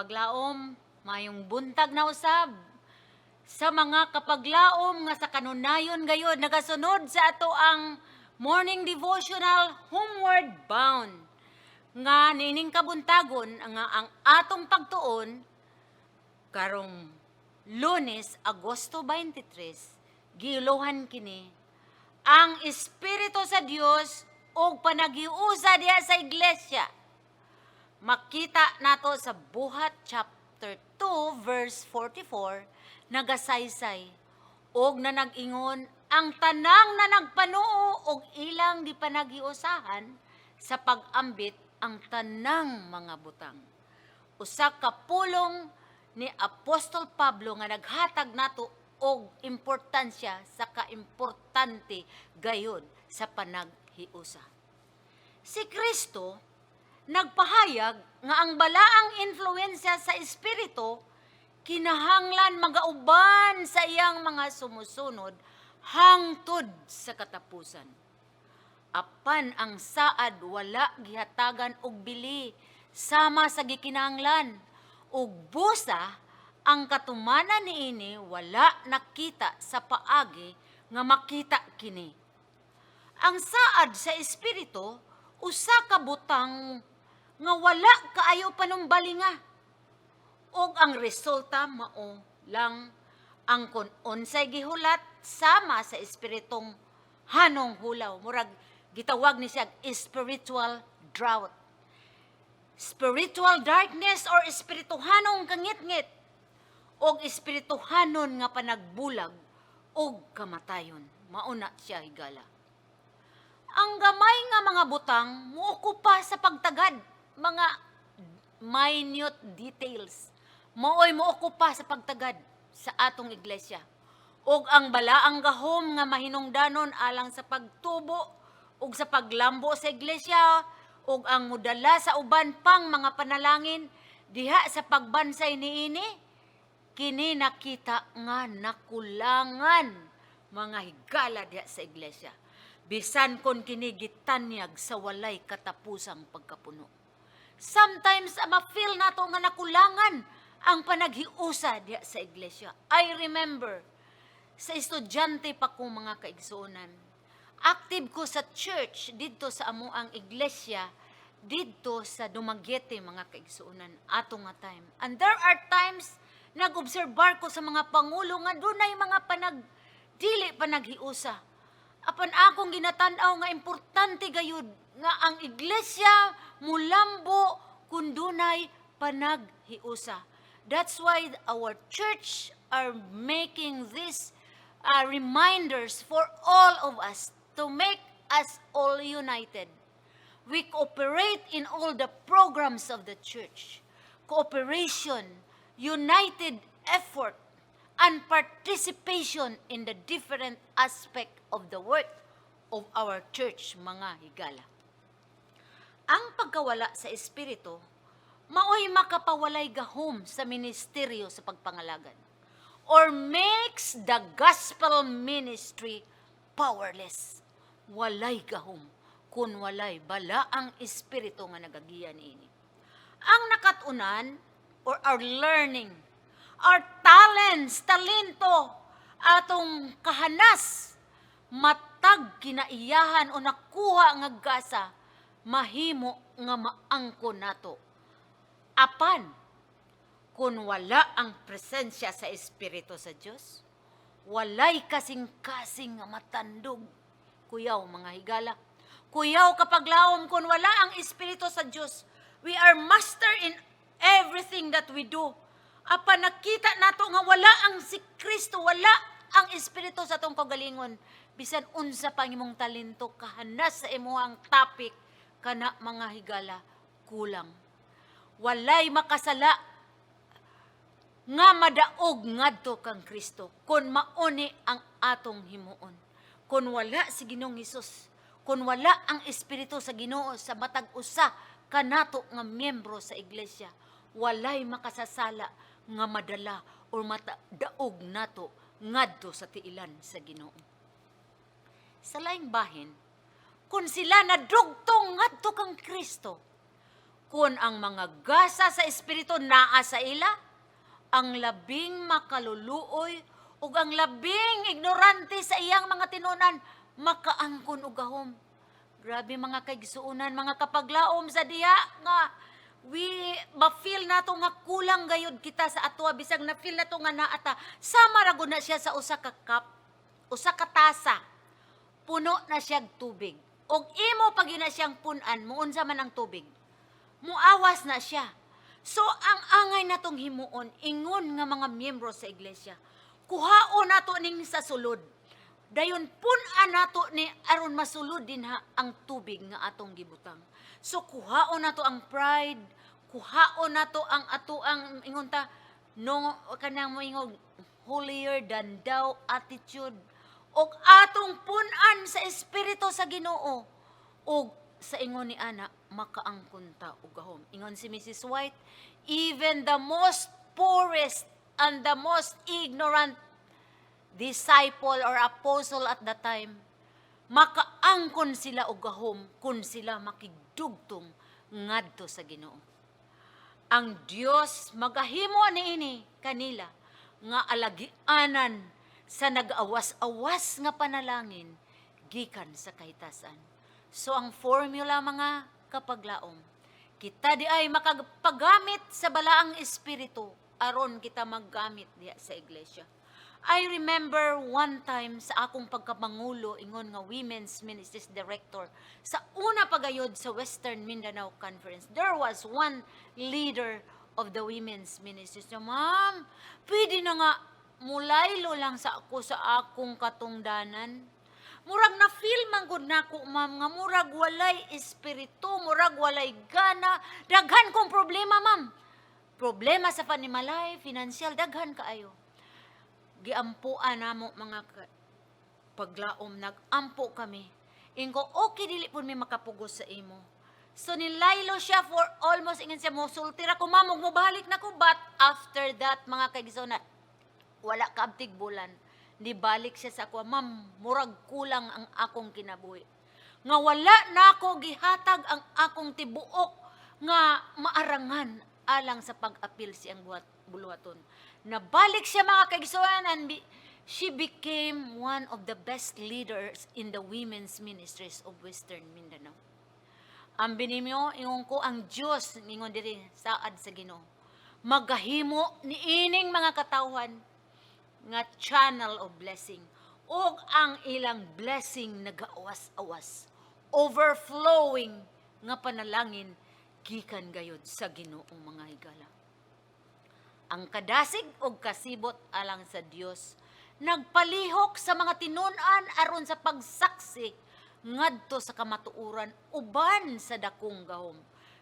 kapaglaom, mayong buntag na usab. Sa mga kapaglaom nga sa kanunayon gayod, nagasunod sa ato ang morning devotional homeward bound. Nga nining kabuntagon nga ang atong pagtuon karong Lunes, Agosto 23, giilohan kini ang Espiritu sa Dios o panagiusa diha sa iglesia. Makita nato sa Buhat chapter 2 verse 44, nagasaysay og nanag-ingon ang tanang na nagpanuo og ilang di panagiusahan sa pag-ambit ang tanang mga butang. Usa ka pulong ni Apostol Pablo nga naghatag nato og importansya sa kaimportante gayod sa panaghiusa. Si Kristo nagpahayag nga ang balaang influensya sa Espiritu kinahanglan magauban sa iyang mga sumusunod hangtod sa katapusan. Apan ang saad wala gihatagan og bili sama sa gikinahanglan ug busa ang katumanan niini wala nakita sa paagi nga makita kini. Ang saad sa Espiritu usa ka butang nga wala kaayo panumbalinga. Og ang resulta mao lang ang kun unsay gihulat sama sa espiritong hanong hulaw. Murag gitawag ni siya spiritual drought. Spiritual darkness or espirituhanong kangit-ngit og espirituhanon nga panagbulag og kamatayon. Mauna siya higala. Ang gamay nga mga butang muukupa sa pagtagad mga minute details. Maoy muukupa sa pagtagad sa atong iglesia. Og ang balaang gahom nga mahinungdanon alang sa pagtubo ug sa paglambo sa iglesia ug ang mudala sa uban pang mga panalangin diha sa pagbansay niini kini nakita nga nakulangan mga higala diha sa iglesia. Bisan kon kini gitanyag sa walay katapusang pagkapuno. Sometimes, ma-feel nato nga nakulangan ang panaghiusa diya sa iglesia. I remember, sa estudyante pa ko mga kaigsuonan, active ko sa church dito sa amuang iglesia, dito sa Dumaguete mga kaigsuonan, ato nga time. And there are times, nag-obserbar ko sa mga pangulo nga dunay mga dili panaghiusa. Apan akong ginatanaw nga importante gayud nga ang iglesia mulambo kun dunay panaghiusa. That's why our church are making these reminders for all of us to make us all united. We cooperate in all the programs of the church. Cooperation, united effort, and participation in the different aspect of the work of our church, mga higala. Ang pagkawala sa Espiritu, maoy makapawalay gahom sa ministeryo sa pagpangalagan or makes the gospel ministry powerless. Walay gahom kun walay balaang Espiritu nga nagagiya niini. Ang nakatunan or our learning, our talents, talento, atong kahanas, matag kinaiyahan o nakuha nga gasa, mahimo nga maangko nato. Apan, kung wala ang presensya sa Espiritu sa Diyos, walay kasing-kasing nga matandog. Kuyaw mga higala, kuyaw kapag laom kung wala ang Espiritu sa Diyos, we are master in everything that we do. Apan nakita nato nga wala ang si Kristo, wala ang Espiritu sa atong kagalingon. Bisan unsa pang imong talento, kahanas sa imuhang topic, kana mga higala, kulang. Walay makasala nga madaog ngadto kang Kristo kun mauni ang atong himuon. Kun wala si Ginoong Hesus, kun wala ang Espiritu sa Ginoo sa matag usa kanato nga miyembro sa iglesia, walay makasasala nga madala o matadaog nato ngadto sa tiilan sa Ginoo. Sa laing bahin, kung sila nadugtong ngadto kang Kristo, Kun ang mga gasa sa espiritu naa sa ila, ang labing makaluluoy ug ang labing ignorante sa iyang mga tinunan makaangkon og gahom. Grabe mga kaigsuunan, mga kapaglaom sa diha nga ma-feel nato nga kulang gayud kita sa atwa bisag na feel nato nga naata sama ra gud na siya sa usa ka cup, usa ka tasa. Puno na siyang tubig. Og imo pag na siyang punan, muunsa man ang tubig. Muawas na siya. So ang angay natong himuon ingon nga mga miyembro sa iglesia, kuhaon nato ning sa sulod. Dayon pun-an nato ni aron masulod din ha ang tubig nga atong gibutang. So kuhaon nato ang pride, kuhaon nato ang ato ang ingon ta no kanang moingog holier than thou attitude og atong pun-an sa espiritu sa Ginoo og sa ingon ni ana makaangkon ta og gahom. Ingon si Mrs. White, even the most poorest and the most ignorant disciple or apostle at the time, makaangkon sila og gahom kun sila makigdugtong ngadto sa Ginoo. Ang Dios magahimo niini kanila nga alagianan sa nag-awas-awas nga panalangin gikan sa kahitasan. So ang formula mga kapaglaom, kita di ay makapaggamit sa balaang espiritu aron kita maggamit diya sa iglesia. I remember one time sa akong pagkapangulo ingon nga Women's Ministries Director sa una pagayod sa Western Mindanao Conference. There was one leader of the Women's Ministries. Ma'am, pwede na nga mulaylo lang sa ako sa akong katungdanan. Murag na feel man gud nako ma'am nga murag walay espiritu, murag walay gana, daghan kong problema ma'am. Problema sa panimalay, financial, daghan kaayo. Giampuan namo mga paglaom, nagampo kami. Ingo okay dili pud mi makapugos sa imo. So nilaylo siya for almost ingon siya mo sultira ko ma'am mo balik nako, but after that mga kaigsona wala kabtig bulan. Di balik siya sa ako, ma'am, murag kulang ang akong kinabuhi. Nga wala na ako gihatag ang akong tibuok nga maarangan alang sa pag-apil siyang buluhaton. Nabalik siya mga kaigsuan and she became one of the best leaders in the women's ministries of Western Mindanao. Ang binimyo, ingon ko ang Diyos, ingon diri saad sa Ginoo. Magahimo ni ining mga katawhan nga channel of blessing ug ang ilang blessing nagaawas-awas overflowing nga panalangin gikan gayud sa Ginoong mga higala. Ang kadasig ug kasibot alang sa Dios nagpalihok sa mga tinun-an aron sa pagsaksi ngadto sa kamatuoran uban sa dakong gahom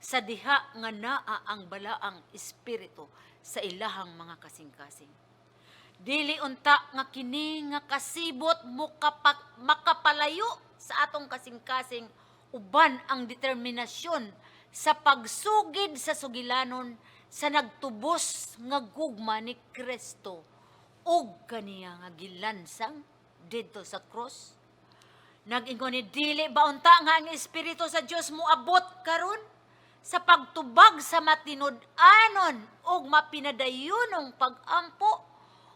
sa diha nga naa ang balaang espiritu sa ilahang mga kasing-kasing. Dili unta nga kini nga kasibot makapalayo sa atong kasing-kasing uban ang determinasyon sa pagsugid sa sugilanon sa nagtubos nga gugma ni Kristo ug kaniya nga gilansang didto sa cross. Nag-ingon ni dili ba unta nga ang espiritu sa Dios moabot karon sa pagtubag sa matinud-anon ug mapinadayunong pag-ampo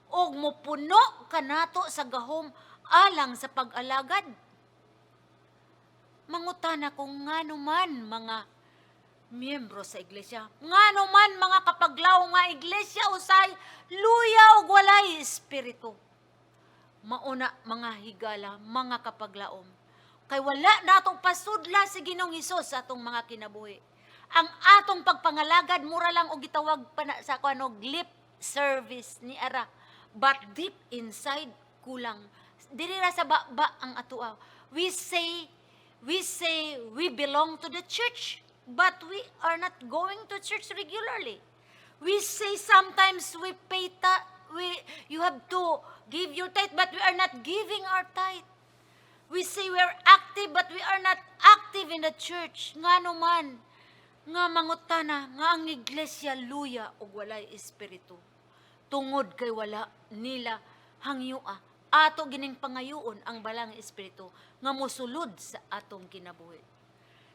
og mopuno kanato sa gahom alang sa pag-alagad. Mangutana kung ngano man mga miyembro sa iglesia, ngano man mga kapaglaw nga iglesia usay luya og walay espiritu. Mauna mga higala, mga kapaglaom, kay wala natong pasudla si Ginoong Hesus sa atong mga kinabuhi. Ang atong pagpangalagad mura lang og gitawag pa na sa kanog lip service ni ara. But deep inside, kulang. Dili ra sa ba ang atoa. We say we belong to the church, but we are not going to church regularly. We say sometimes you have to give your tithe, but we are not giving our tithe. We say we are active, but we are not active in the church. Ngano man, nga mangutana, nga ang iglesia luya o walay espiritu. Tungod kay wala nila hangyua ato gining pangayuon ang balang espiritu nga mosulod sa atong kinabuhi.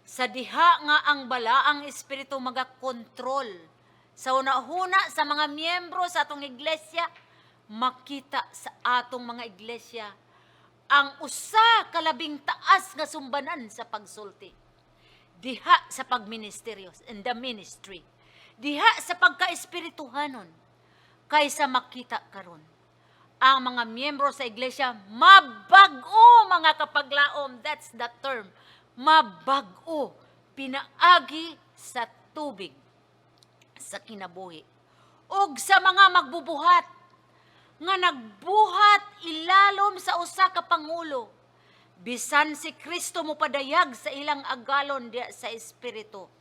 Sa diha nga ang balaang espiritu magakontrol. Sa una-una sa mga miyembro sa atong iglesia, makita sa atong mga iglesia ang usa ka labing taas nga sumbanan sa pagsulti. Diha sa pagministeryo, in the ministry. Diha sa pagka-espirituhanon, kaysa makita karon ang mga miyembro sa iglesia mabag-o, mga kapaglaom. That's the term. Mabag-o. Pinaagi sa tubig sa kinabuhi. Og sa mga magbubuhat nga nagbuhat ilalom sa usa ka pangulo. Bisan si Kristo mo padayag sa ilang agalon diha sa espiritu.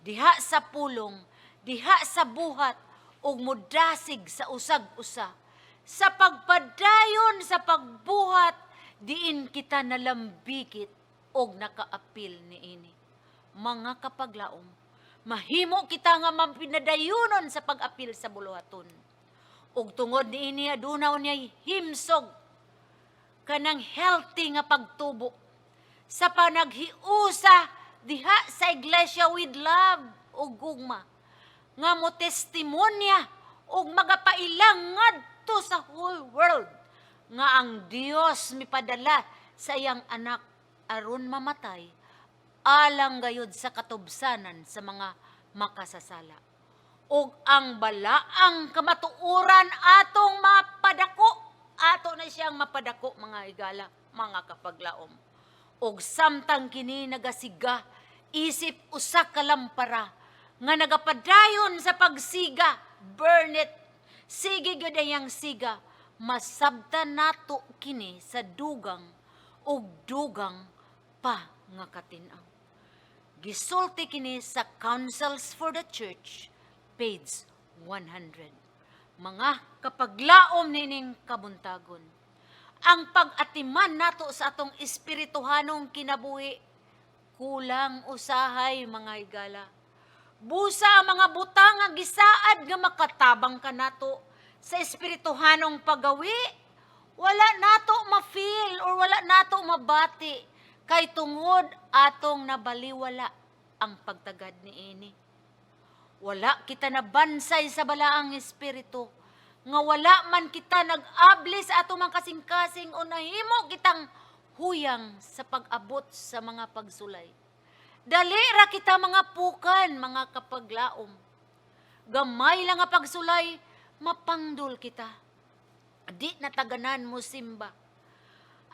Diha sa pulong, diha sa buhat, ug mudasig sa usag-usa. Sa pagpadayon sa pagbuhat, diin kita nalambigit og nakaapil niini. Mga kapaglaom, mahimo kita nga mapinadayunon sa pag-apil sa buluhaton. Ug tungod niini aduna unyay himsog kanang healthy nga pagtubo sa panaghiusa diha sa iglesia with love ug gugma nga mo testimonya ug magapailang ngadto sa whole world nga ang Dios mipadala sa iyang anak aron mamatay alang gayud sa katubsanan sa mga makasasala. Ug ang balaang kamatuoran atong mapadako, ato na siyang mapadako, mga higala, mga kapaglaom. Ug samtang kini nagasiga, isip usa ka lampara nga nagapadayon sa pagsiga, burn it, sige gyud ayang siga, masabtan nato kini sa dugang ug dugang pa nga katin-aw. Gisulti kini sa Counsels for the Church, page 100. Mga kapaglaom nining kabuntagon, ang pag-atiman nato sa atong espirituhanong kinabuhi, kulang usahay, mga higala. Busa ang mga butang nga gisaad nga makatabang ka nato sa espirituhanong pagawi, wala nato ma-feel or wala nato mabati kay tungod atong nabaliwala ang pagtagad niini. Wala kita nabansay sa balaang espiritu, nga wala man kita nag-abli sa atong mga kasing-kasing o nahimo kitang huyang sa pag-abot sa mga pagsulay. Dali ra kita mga pukan, mga kapaglaom. Gamay lang nga pagsulay, mapangdol kita. Di nataganan mo simba.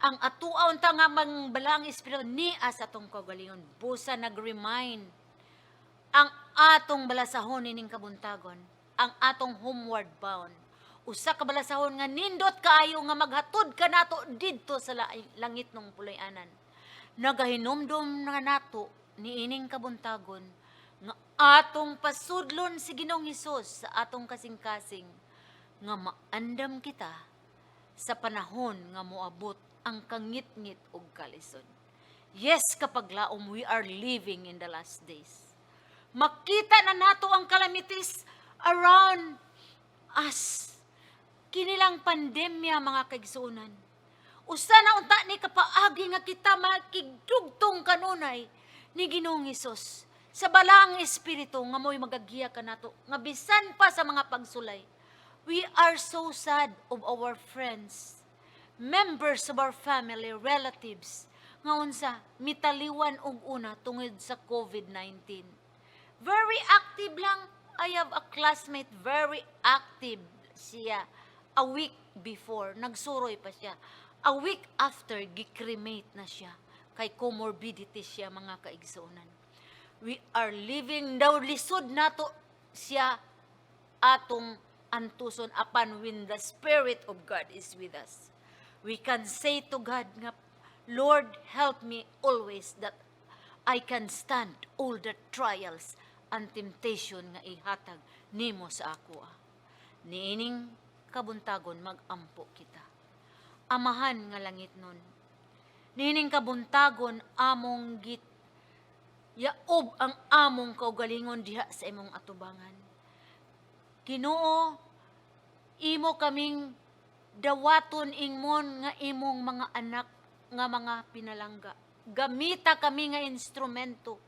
Ang atuaw ta nga balang espiritu nias atong kagalingon. Busa nag-remind ang atong balasahon ining kabuntagon, ang atong homeward bound. Usa ka balasahon nga nindot kaayo nga maghatod ka nato didto sa langit ng pulayanan. Nagahinomdom nga nato niining kabuntagon nga atong pasudlon si Ginoong Hesus sa atong kasing-kasing nga maandam kita sa panahon nga moabot ang kangit-ngit ug kalisod. Yes, kapaglaom, we are living in the last days. Makita na nato ang calamities around us. Kinilang pandemya, mga kaigsunan. Usa na unta ni kapaagi nga kita makigdugtong kanunay ni Ginoong Hesus sa balaang espiritu nga mo'y magagiya ka nato, nga bisan pa sa mga pagsulay. We are so sad of our friends, members of our family, relatives, nga unsa mitaliwan og una tungod sa COVID-19. Very active lang. I have a classmate, very active siya. A week before, nagsuroy pa siya. A week after, gikremate na siya. Kay comorbidity siya, mga kaigsunan. We are living, daw lisod nato siya atong antuson apan when the Spirit of God is with us. We can say to God nga, Lord, help me always that I can stand all the trials and temptation nga ihatag nimo sa ako. Niining kabuntagon magampo kita. Amahan nga langit nun. Niining kabuntagon among git yaob ang among kaugalingon diha sa imong atubangan. Ginoo, imo kaming dawaton ingmon nga imong mga anak nga mga pinalangga. Gamita kami nga instrumento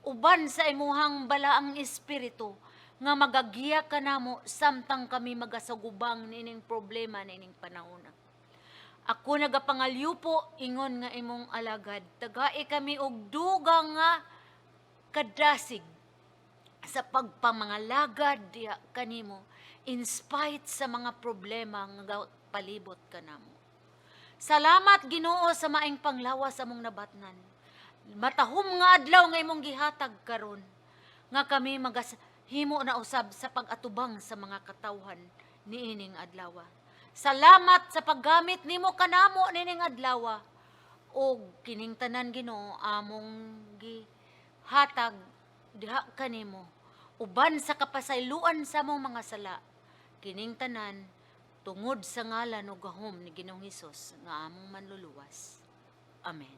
uban sa imuhang balaang espiritu nga magagiya kanamo samtang kami magasagubang nining problema nining panahon. Ako nagapangalyupo ingon nga imong alagad, tagai kami og dugang nga kadasig sa pagpamangalagad diha kanimo in spite sa mga problema nga palibot kanamo. Salamat Ginoo sa maing panglawas sa among nabatnan. Matahom nga adlaw nga imong gihatag karon nga kami himo na usab sa pag-atubang sa mga katawhan niining adlaw. Salamat sa paggamit nimo kanamo nining adlaw og kining tanan Ginoo among gihatag diha kanimo uban sa kapasayloan sa among mga sala. Kining tanan tungod sa ngalan ug gahom ni Ginoong Hesus nga among manluluwas. Amen.